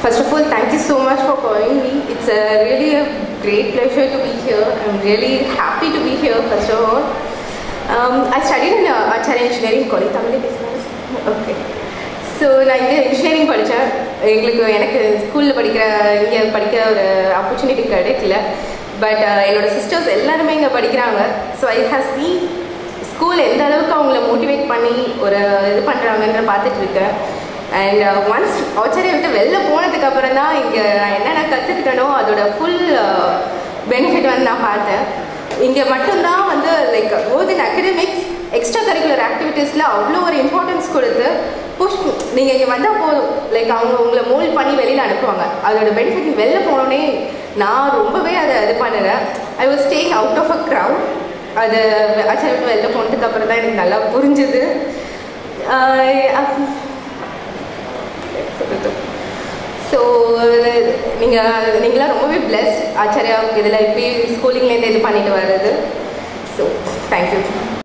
First of all, thank you so much for calling me. It's really a great pleasure to be here. I'm really happy to be here, first of all. I studied in Acharya Engineering College. Tamil business. Okay. So, I engineering படிச்சேன். எனக்கு ஸ்கூல்ல படிக்கிற ஒரு opportunity கிடைக்கல. But என்னோட sisters எல்லாரும் இங்க படிக்கறாங்க. So I have seen school எந்த அளவுக்கு அவங்கள மோட்டிவேட் பண்ணி ஒரு இது பண்றாங்கன்னு பார்த்துட்டு இருக்கேன். And once ஆச்சாரியா விட்டு வெளில போனதுக்கு அப்புறம் தான் இங்க என்னென்ன கத்துக்கிட்டனோ அதோட ஃபுல் பெனிஃபிட் வந்து நான் பார்த்தேன். இங்க மட்டும்தான் வந்து லைக் மோர் தென் அகடமிக்ஸ் எக்ஸ்ட்ரா கரிக்குலர் ஆக்டிவிட்டீஸ்ல அவ்வளோ ஒரு இம்பார்ட்டன்ஸ் கொடுத்து புஷ் நீங்கள் இங்கே வந்தால் போதும் லைக் அவங்க உங்களை மோல்ட் பண்ணி வெளியில் அனுப்புவாங்க. அதோட பெனிஃபிட் வெளில போனோடனே நான் ரொம்பவே அதை இது பண்ணினேன். I was staying out of a crowd. அது ஆச்சாரியா விட்டு வெளில போனதுக்கு அப்புறம் தான் எனக்கு நல்லா புரிஞ்சுது. ஸோ நீங்களாம் ரொம்பவே பிளெஸ்ட் ஆச்சாரியா இதில் இப்படி ஸ்கூலிங்லேருந்து இது பண்ணிட்டு வர்றது. So thank you.